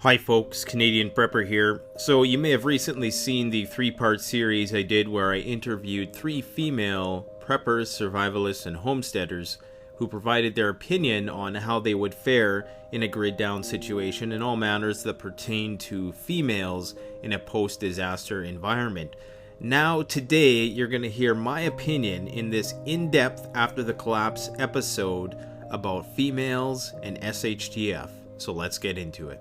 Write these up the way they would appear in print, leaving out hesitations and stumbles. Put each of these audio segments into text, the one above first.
Hi folks, Canadian Prepper here. So you may have recently seen the 3-part series I did where I interviewed 3 female preppers, survivalists, and homesteaders who provided their opinion on how they would fare in a grid down situation in all matters that pertain to females in a post-disaster environment. Now today you're going to hear my opinion in this in-depth after the collapse episode about females and SHTF. So let's get into it.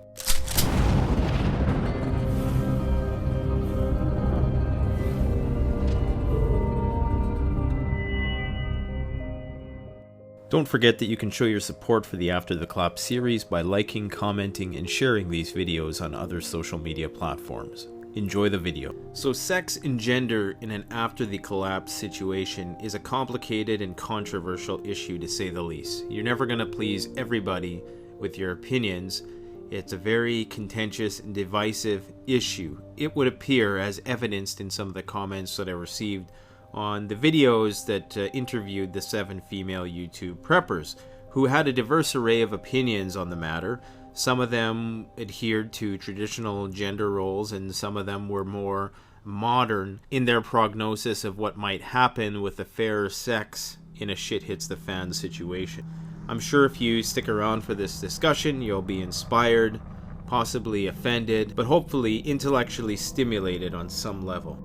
Don't forget that you can show your support for the After the Collapse series by liking, commenting, and sharing these videos on other social media platforms. Enjoy the video. So sex and gender in an after the collapse situation is a complicated and controversial issue to say the least. You're never going to please everybody with your opinions. It's a very contentious and divisive issue. It would appear, as evidenced in some of the comments that I received on the videos that interviewed the 7 female YouTube preppers, who had a diverse array of opinions on the matter. Some of them adhered to traditional gender roles, and some of them were more modern in their prognosis of what might happen with the fair sex in a shit hits the fan situation. I'm sure if you stick around for this discussion, you'll be inspired, possibly offended, but hopefully intellectually stimulated on some level.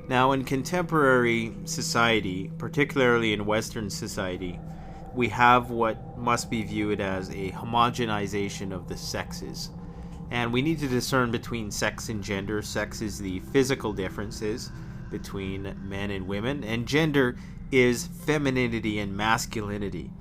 Now, in contemporary society, particularly in Western society, we have what must be viewed as a homogenization of the sexes. And we need to discern between sex and gender. Sex is the physical differences between men and women, and gender is femininity and masculinity.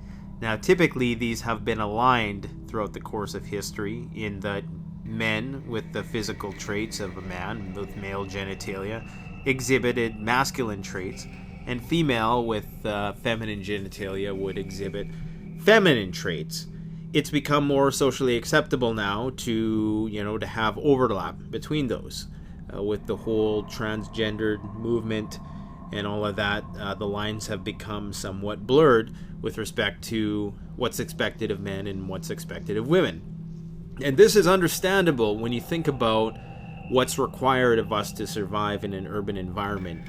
Now, typically, these have been aligned throughout the course of history in that men with the physical traits of a man, with male genitalia, exhibited masculine traits, and female with feminine genitalia would exhibit feminine traits. It's become more socially acceptable now to have overlap between those. With the whole transgendered movement and all of that, the lines have become somewhat blurred with respect to what's expected of men and what's expected of women. And this is understandable when you think about what's required of us to survive in an urban environment.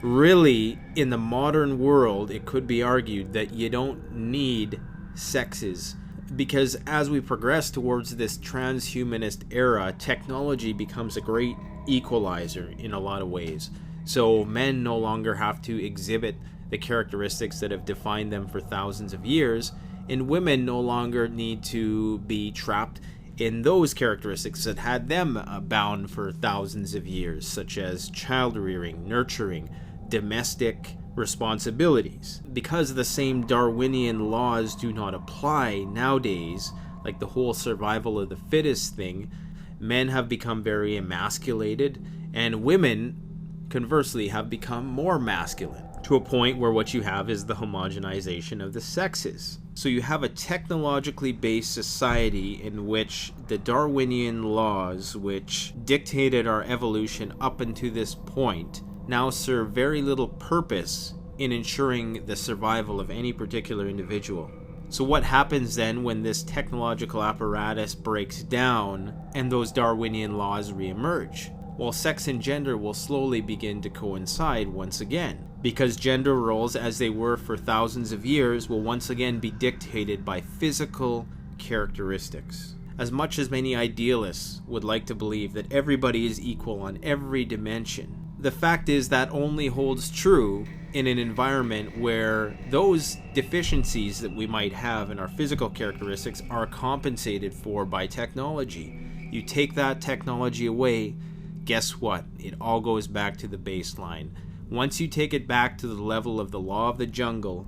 Really, in the modern world, it could be argued that you don't need sexes, because as we progress towards this transhumanist era, technology becomes a great equalizer in a lot of ways. So men no longer have to exhibit the characteristics that have defined them for thousands of years, and women no longer need to be trapped in those characteristics that had them bound for thousands of years, such as child rearing, nurturing, domestic responsibilities. Because the same Darwinian laws do not apply nowadays, like the whole survival of the fittest thing, men have become very emasculated, and women, conversely, have become more masculine, to a point where what you have is the homogenization of the sexes. So you have a technologically based society in which the Darwinian laws, which dictated our evolution up until this point, now serve very little purpose in ensuring the survival of any particular individual. So what happens then when this technological apparatus breaks down and those Darwinian laws reemerge? Well, sex and gender will slowly begin to coincide once again, because gender roles as they were for thousands of years will once again be dictated by physical characteristics. As much as many idealists would like to believe that everybody is equal on every dimension, the fact is that only holds true in an environment where those deficiencies that we might have in our physical characteristics are compensated for by technology. You take that technology away, guess what? It all goes back to the baseline. Once you take it back to the level of the law of the jungle,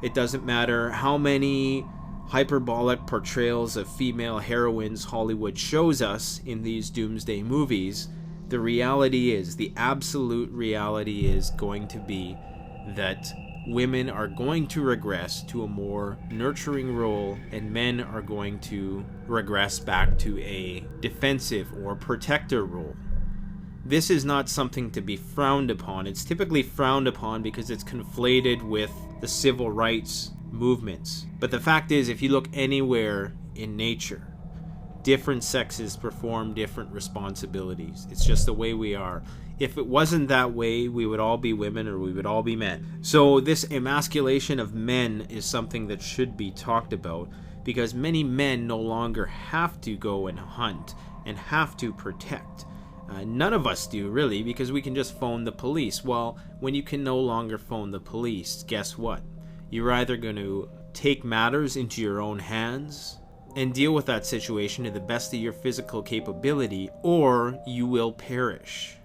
it doesn't matter how many hyperbolic portrayals of female heroines Hollywood shows us in these doomsday movies. The reality is, the absolute reality is going to be that women are going to regress to a more nurturing role, and men are going to regress back to a defensive or protector role. This is not something to be frowned upon. It's typically frowned upon because it's conflated with the civil rights movements. But the fact is, if you look anywhere in nature, different sexes perform different responsibilities. It's just the way we are. If it wasn't that way, we would all be women or we would all be men. So this emasculation of men is something that should be talked about, because many men no longer have to go and hunt and have to protect. None of us do, really, because we can just phone the police. Well, when you can no longer phone the police, guess what? You're either going to take matters into your own hands and deal with that situation to the best of your physical capability, or you will perish,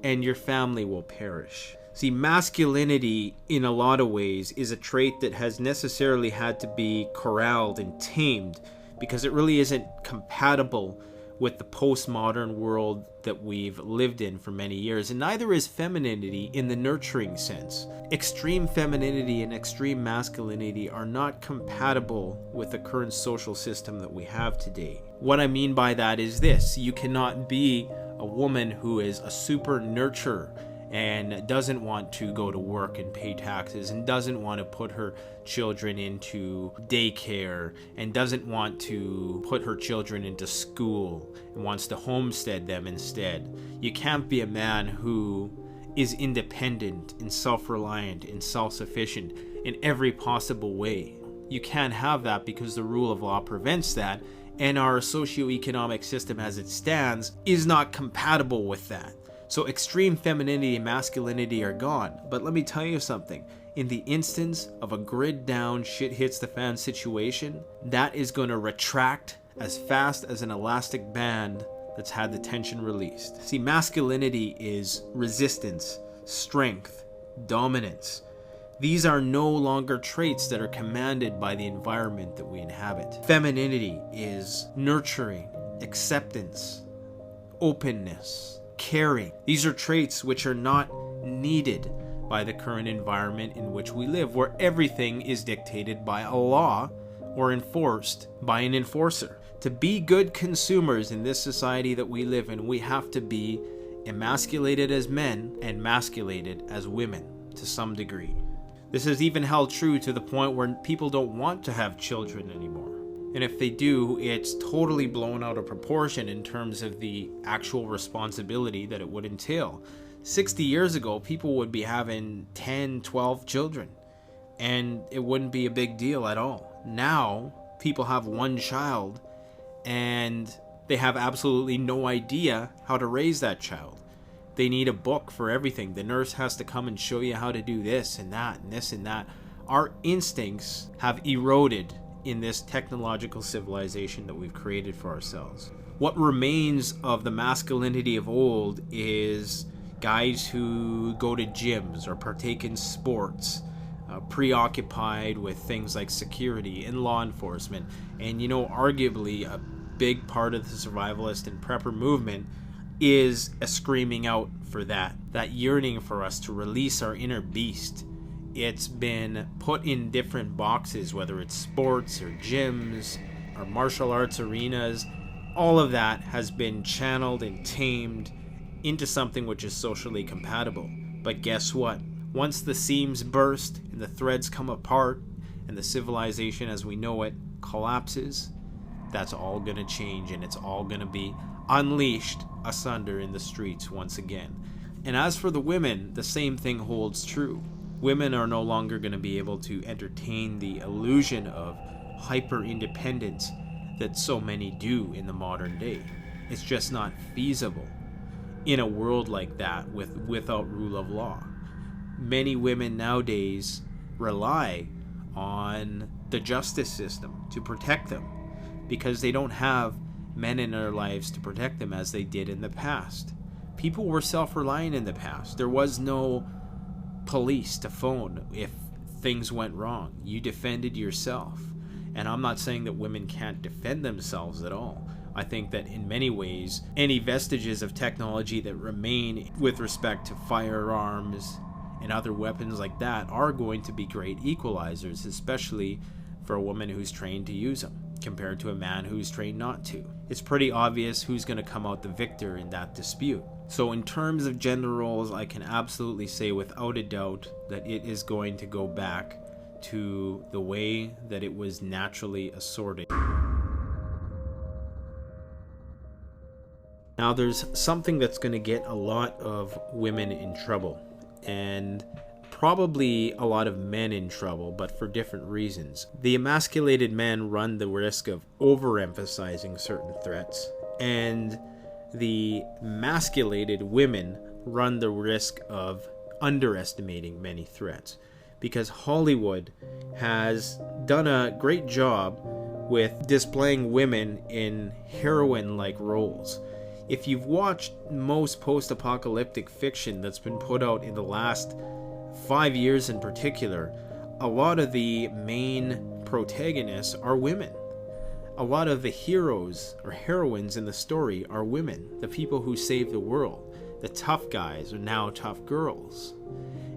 and your family will perish. See, masculinity, in a lot of ways, is a trait that has necessarily had to be corralled and tamed, because it really isn't compatible with the postmodern world that we've lived in for many years, and neither is femininity in the nurturing sense. Extreme femininity and extreme masculinity are not compatible with the current social system that we have today. What I mean by that is this: you cannot be a woman who is a super nurturer and doesn't want to go to work and pay taxes and doesn't want to put her children into daycare and doesn't want to put her children into school and wants to homestead them instead. You can't be a man who is independent and self-reliant and self-sufficient in every possible way. You can't have that, because the rule of law prevents that, and our socioeconomic system as it stands is not compatible with that. So extreme femininity and masculinity are gone. But let me tell you something. In the instance of a grid down, shit hits the fan situation, that is going to retract as fast as an elastic band that's had the tension released. See, masculinity is resistance, strength, dominance. These are no longer traits that are commanded by the environment that we inhabit. Femininity is nurturing, acceptance, openness, caring. These are traits which are not needed by the current environment in which we live, where everything is dictated by a law or enforced by an enforcer. To be good consumers in this society that we live in, we have to be emasculated as men and masculated as women to some degree. This is even held true to the point where people don't want to have children anymore. And if they do, it's totally blown out of proportion in terms of the actual responsibility that it would entail. 60 years ago, people would be having 10, 12 children, and it wouldn't be a big deal at all. Now, people have one child, and they have absolutely no idea how to raise that child. They need a book for everything. The nurse has to come and show you how to do this and that and this and that. Our instincts have eroded in this technological civilization that we've created for ourselves. What remains of the masculinity of old is guys who go to gyms or partake in sports, preoccupied with things like security and law enforcement. And arguably a big part of the survivalist and prepper movement is a screaming out for that yearning for us to release our inner beast. It's been put in different boxes, whether it's sports or gyms or martial arts arenas. All of that has been channeled and tamed into something which is socially compatible. But guess what? Once the seams burst and the threads come apart and the civilization as we know it collapses, that's all going to change, and it's all going to be unleashed asunder in the streets once again. And as for the women, the same thing holds true. Women are no longer going to be able to entertain the illusion of hyper-independence that so many do in the modern day. It's just not feasible in a world like that without rule of law. Many women nowadays rely on the justice system to protect them because they don't have men in their lives to protect them as they did in the past. People were self-reliant in the past. There was no police to phone if things went wrong. You defended yourself. And I'm not saying that women can't defend themselves at all. I think that in many ways, any vestiges of technology that remain with respect to firearms and other weapons like that are going to be great equalizers, especially for a woman who's trained to use them compared to a man who's trained not to. It's pretty obvious who's going to come out the victor in that dispute. So in terms of gender roles, I can absolutely say without a doubt that it is going to go back to the way that it was naturally assorted. Now, there's something that's going to get a lot of women in trouble, and probably a lot of men in trouble, but for different reasons. The emasculated men run the risk of overemphasizing certain threats, and the emasculated women run the risk of underestimating many threats, because Hollywood has done a great job with displaying women in heroine-like roles. If you've watched most post-apocalyptic fiction that's been put out in the last 5 years in particular, a lot of the main protagonists are women. A lot of the heroes or heroines in the story are women. The people who save the world. The tough guys are now tough girls.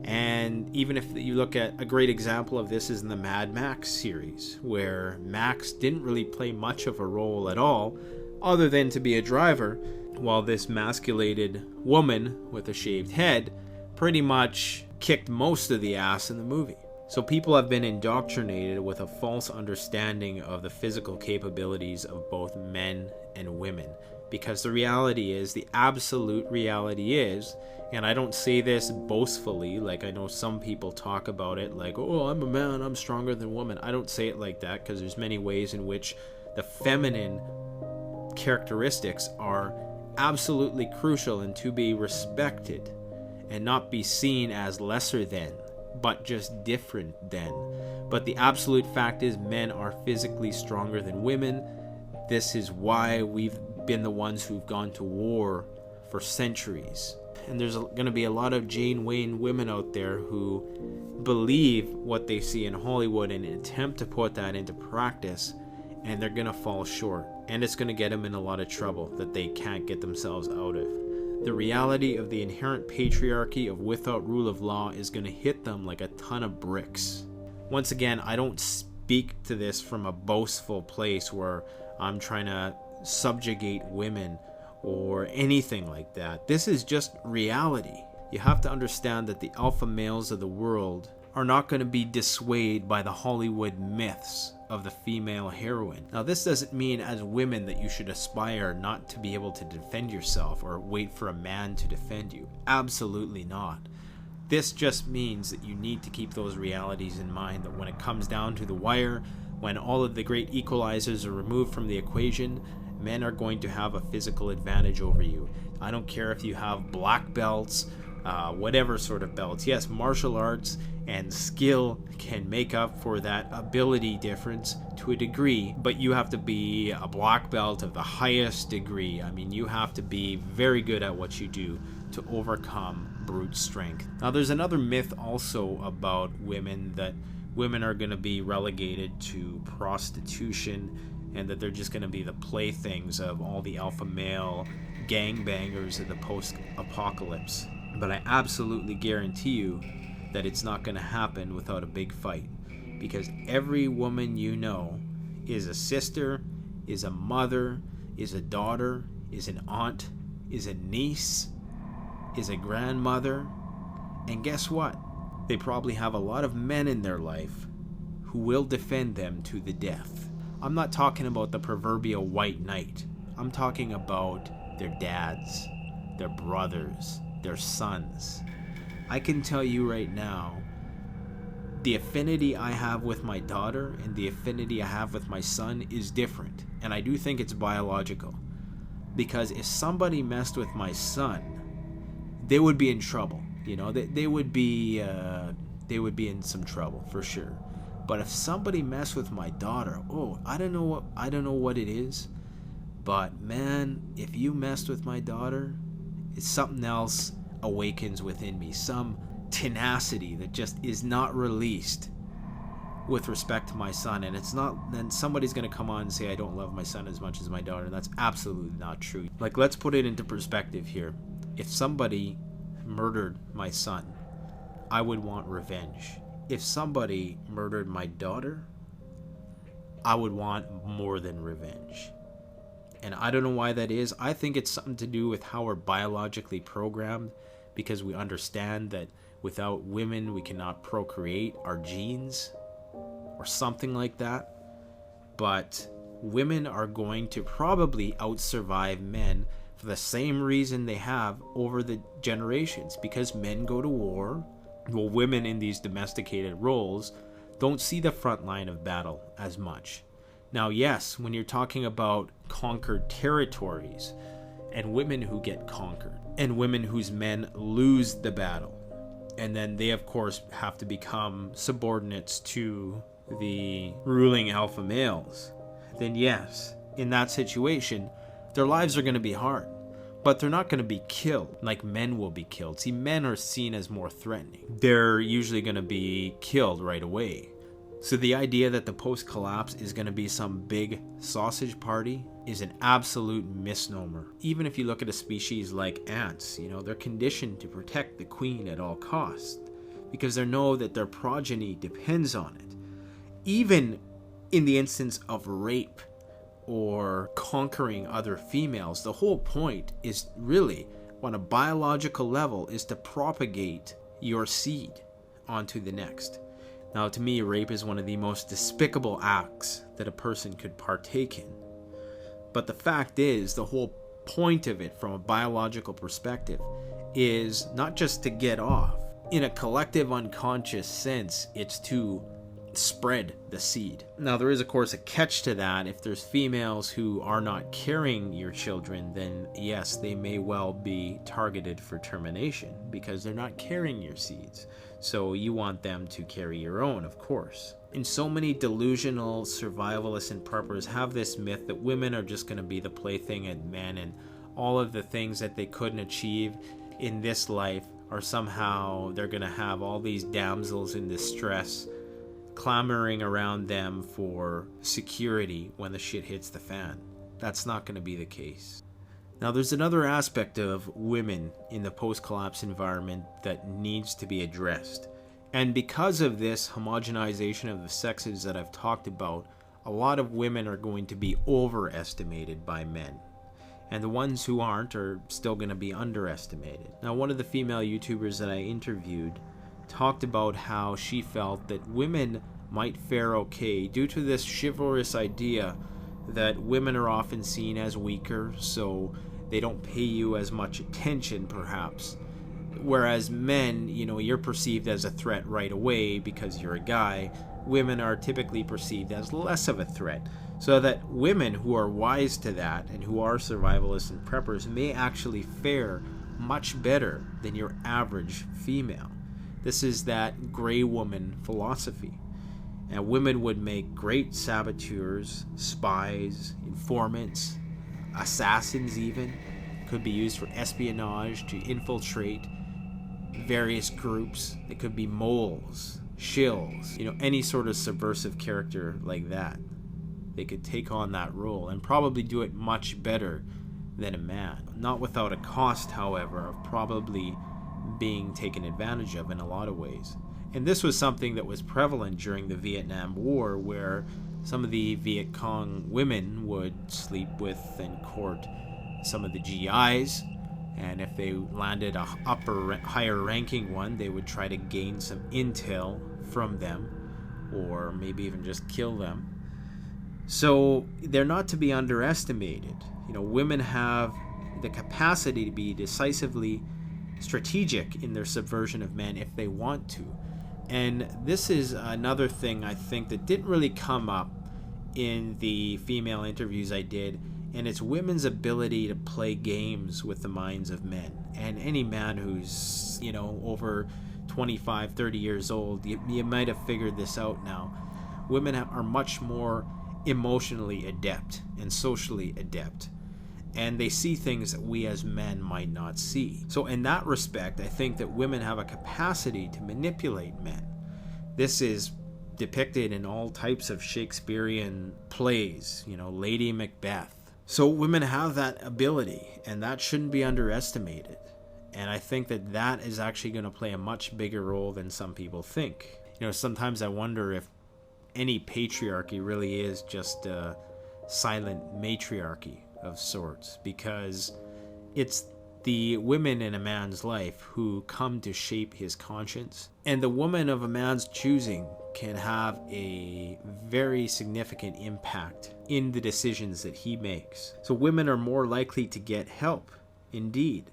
And even if you look at a great example of this is in the Mad Max series, where Max didn't really play much of a role at all, other than to be a driver, while this emasculated woman with a shaved head pretty much kicked most of the ass in the movie. So people have been indoctrinated with a false understanding of the physical capabilities of both men and women. Because the reality is, the absolute reality is, and I don't say this boastfully, like I know some people talk about it like, oh, I'm a man, I'm stronger than a woman. I don't say it like that, because there's many ways in which the feminine characteristics are absolutely crucial and to be respected and not be seen as lesser than, but just different than. But the absolute fact is, men are physically stronger than women. This is why we've been the ones who've gone to war for centuries. And there's going to be a lot of Jane Wayne women out there who believe what they see in Hollywood and attempt to put that into practice, and they're going to fall short. And it's going to get them in a lot of trouble that they can't get themselves out of. The reality of the inherent patriarchy of without rule of law is going to hit them like a ton of bricks. Once again, I don't speak to this from a boastful place where I'm trying to subjugate women or anything like that. This is just reality. You have to understand that the alpha males of the world are not going to be dissuaded by the Hollywood myths of the female heroine. Now, this doesn't mean as women that you should aspire not to be able to defend yourself or wait for a man to defend you. Absolutely not. This just means that you need to keep those realities in mind, that when it comes down to the wire, when all of the great equalizers are removed from the equation, men are going to have a physical advantage over you. I don't care if you have black belts, whatever sort of belts. Yes, martial arts and skill can make up for that ability difference to a degree, but you have to be a black belt of the highest degree. I mean, you have to be very good at what you do to overcome brute strength. Now, there's another myth also about women, that women are going to be relegated to prostitution and that they're just going to be the playthings of all the alpha male gangbangers of the post-apocalypse. But I absolutely guarantee you that it's not going to happen without a big fight, because every woman you know is a sister, is a mother, is a daughter, is an aunt, is a niece, is a grandmother, and guess what? They probably have a lot of men in their life who will defend them to the death. I'm not talking about the proverbial white knight. I'm talking about their dads, their brothers, their sons. I can tell you right now, the affinity I have with my daughter and the affinity I have with my son is different. And I do think it's biological. Because if somebody messed with my son, they would be in trouble. You know, they would be in some trouble for sure. But if somebody messed with my daughter, I don't know what it is, but man, if you messed with my daughter, it's something else awakens within me, some tenacity that just is not released with respect to my son. And it's not, then somebody's going to come on and say I don't love my son as much as my daughter, and that's absolutely not true. Like, let's put it into perspective here. If somebody murdered my son, I would want revenge. If somebody murdered my daughter, I would want more than revenge. And I don't know why that is. I think it's something to do with how we're biologically programmed, because we understand that without women we cannot procreate our genes. or something like that. But women are going to probably outsurvive men for the same reason they have over the generations, because men go to war. Well, women in these domesticated roles don't see the front line of battle as much. Now, yes, when you're talking about conquered territories and women who get conquered and women whose men lose the battle, and then they, of course, have to become subordinates to the ruling alpha males, then yes, in that situation, their lives are going to be hard. But they're not going to be killed like men will be killed. See, men are seen as more threatening. They're usually going to be killed right away. So the idea that the post-collapse is going to be some big sausage party is an absolute misnomer. Even if you look at a species like ants, they're conditioned to protect the queen at all costs because they know that their progeny depends on it. Even in the instance of rape or conquering other females, the whole point is really, on a biological level, is to propagate your seed onto the next. Now, to me, rape is one of the most despicable acts that a person could partake in. But the fact is, the whole point of it from a biological perspective is not just to get off. In a collective unconscious sense, it's to spread the seed. Now, there is, of course, a catch to that. If there's females who are not carrying your children, then yes, they may well be targeted for termination because they're not carrying your seeds. So you want them to carry your own, of course. And so many delusional survivalists and preppers have this myth that women are just going to be the plaything of men, and all of the things that they couldn't achieve in this life are somehow they're going to have all these damsels in distress clamoring around them for security when the shit hits the fan. That's not going to be the case. Now, there's another aspect of women in the post-collapse environment that needs to be addressed. And because of this homogenization of the sexes that I've talked about, a lot of women are going to be overestimated by men. And the ones who aren't are still going to be underestimated. Now, one of the female YouTubers that I interviewed talked about how she felt that women might fare okay due to this chivalrous idea that women are often seen as weaker, so they don't pay you as much attention, perhaps. Whereas men, you're perceived as a threat right away because you're a guy. Women are typically perceived as less of a threat. So that women who are wise to that and who are survivalists and preppers may actually fare much better than your average female. This is that gray woman philosophy. And women would make great saboteurs, spies, informants, assassins even. Could be used for espionage to infiltrate various groups. It could be moles, shills, any sort of subversive character like that. They could take on that role and probably do it much better than a man. Not without a cost, however, of probably being taken advantage of in a lot of ways. And this was something that was prevalent during the Vietnam War, where some of the Viet Cong women would sleep with and court some of the GIs, and if they landed a higher ranking one, they would try to gain some intel from them, or maybe even just kill them. So they're not to be underestimated. Women have the capacity to be decisively strategic in their subversion of men if they want to. And this is another thing I think that didn't really come up in the female interviews I did, and it's women's ability to play games with the minds of men. And any man who's, over 25, 30 years old, you might have figured this out now. Women are much more emotionally adept and socially adept. And they see things that we as men might not see. So in that respect, I think that women have a capacity to manipulate men. This is depicted in all types of Shakespearean plays, Lady Macbeth. So women have that ability, and that shouldn't be underestimated. And I think that that is actually going to play a much bigger role than some people think. Sometimes I wonder if any patriarchy really is just a silent matriarchy of sorts, because it's the women in a man's life who come to shape his conscience, and the woman of a man's choosing can have a very significant impact in the decisions that he makes. So women are more likely to get help, indeed.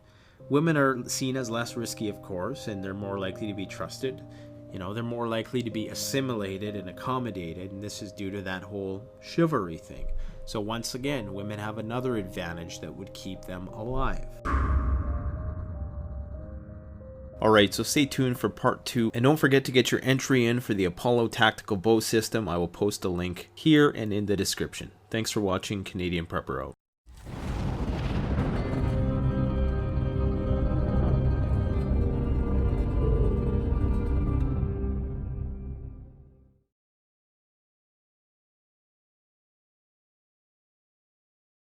Women are seen as less risky, of course, and they're more likely to be trusted. They're more likely to be assimilated and accommodated, and this is due to that whole chivalry thing. So once again, women have another advantage that would keep them alive. Alright, so stay tuned for part 2, and don't forget to get your entry in for the Apollo Tactical Bow System. I will post a link here and in the description. Thanks for watching. Canadian Prepper out.